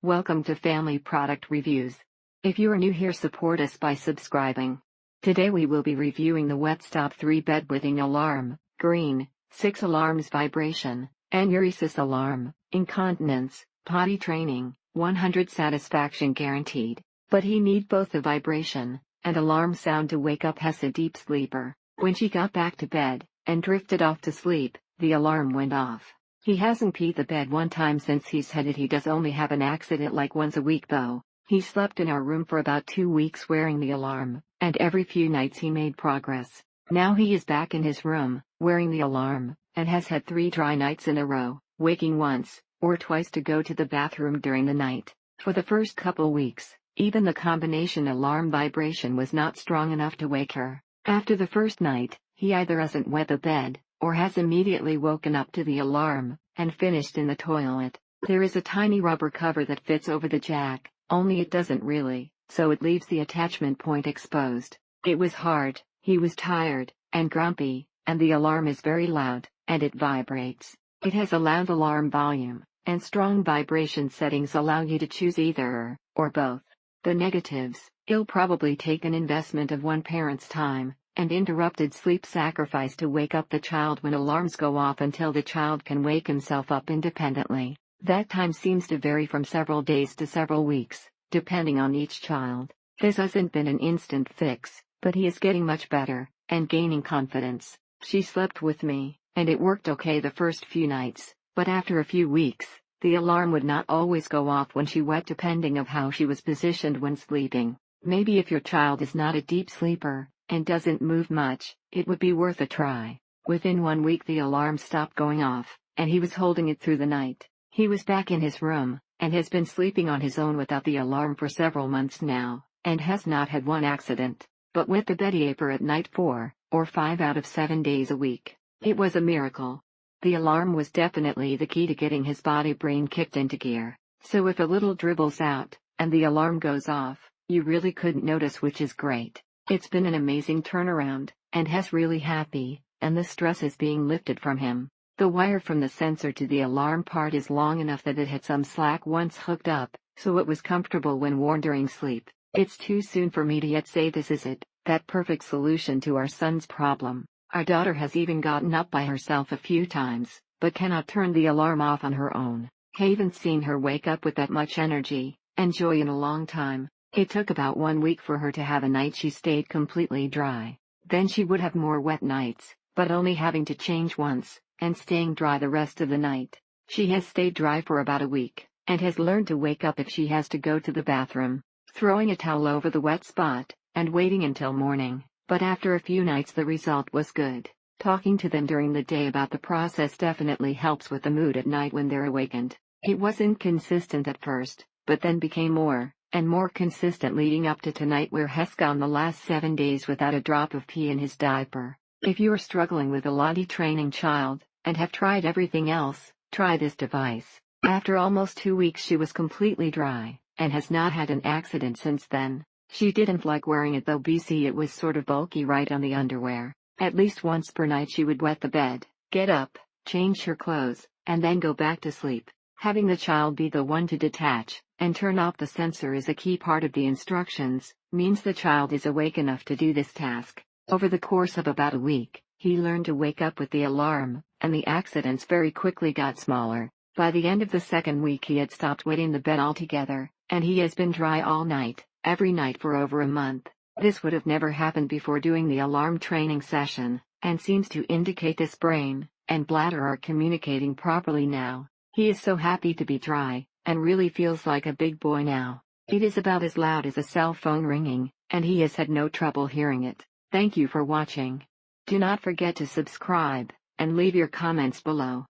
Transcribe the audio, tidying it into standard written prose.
Welcome to Family Product Reviews. If you are new here, support us by subscribing. Today we will be reviewing the Wet Stop 3 Bedwetting Alarm, Green, 6 Alarms Vibration, Enuresis Alarm, Incontinence, Potty Training, 100 Satisfaction Guaranteed. But he need both the vibration and alarm sound to wake up as a deep sleeper. When she got back to bed and drifted off to sleep, the alarm went off. He hasn't peed the bed one time since he's had it. He does only have an accident like once a week though. He slept in our room for about 2 weeks wearing the alarm, and every few nights he made progress. Now he is back in his room, wearing the alarm, and has had 3 dry nights in a row, waking once or twice to go to the bathroom during the night. For the first couple weeks, even the combination alarm vibration was not strong enough to wake her. After the first night, he either hasn't wet the bed, or has immediately woken up to the alarm, and finished in the toilet. There is a tiny rubber cover that fits over the jack, only it doesn't really, so it leaves the attachment point exposed. It was hard, he was tired, and grumpy, and the alarm is very loud, and it vibrates. It has a loud alarm volume, and strong vibration settings allow you to choose either or both. The negatives: it'll probably take an investment of one parent's time, and interrupted sleep sacrifice to wake up the child when alarms go off until the child can wake himself up independently. That time seems to vary from several days to several weeks, depending on each child. This hasn't been an instant fix, but he is getting much better, and gaining confidence. She slept with me, and it worked okay the first few nights, but after a few weeks, the alarm would not always go off when she wet depending of how she was positioned when sleeping. Maybe if your child is not a deep sleeper, and doesn't move much, it would be worth a try. Within 1 week the alarm stopped going off, and he was holding it through the night. He was back in his room, and has been sleeping on his own without the alarm for several months now, and has not had one accident, but wet the beddiaper at night 4 or 5 out of 7 days a week. It was a miracle. The alarm was definitely the key to getting his body-brain kicked into gear. So if a little dribbles out, and the alarm goes off, you really couldn't notice, which is great. It's been an amazing turnaround, and has really happy, and the stress is being lifted from him. The wire from the sensor to the alarm part is long enough that it had some slack once hooked up, so it was comfortable when worn during sleep. It's too soon for me to yet say this is it, that perfect solution to our son's problem. Our daughter has even gotten up by herself a few times, but cannot turn the alarm off on her own. Haven't seen her wake up with that much energy and joy in a long time. It took about 1 week for her to have a night she stayed completely dry. Then she would have more wet nights, but only having to change once, and staying dry the rest of the night. She has stayed dry for about a week, and has learned to wake up if she has to go to the bathroom, throwing a towel over the wet spot, and waiting until morning. But after a few nights the result was good. Talking to them during the day about the process definitely helps with the mood at night when they're awakened. It wasn't consistent at first, but then became more and more consistent leading up to tonight, where has gone the last 7 days without a drop of pee in his diaper. If you are struggling with a potty training child, and have tried everything else, try this device. After almost 2 weeks she was completely dry, and has not had an accident since then. She didn't like wearing it though, BC it was sort of bulky right on the underwear. At least once per night she would wet the bed, get up, change her clothes, and then go back to sleep. Having the child be the one to detach and turn off the sensor is a key part of the instructions, means the child is awake enough to do this task. Over the course of about a week, he learned to wake up with the alarm, and the accidents very quickly got smaller. By the end of the 2nd week he had stopped wetting the bed altogether, and he has been dry all night, every night for over a month. This would have never happened before doing the alarm training session, and seems to indicate his brain and bladder are communicating properly now. He is so happy to be dry, and really feels like a big boy now. It is about as loud as a cell phone ringing, and he has had no trouble hearing it. Thank you for watching. Do not forget to subscribe, and leave your comments below.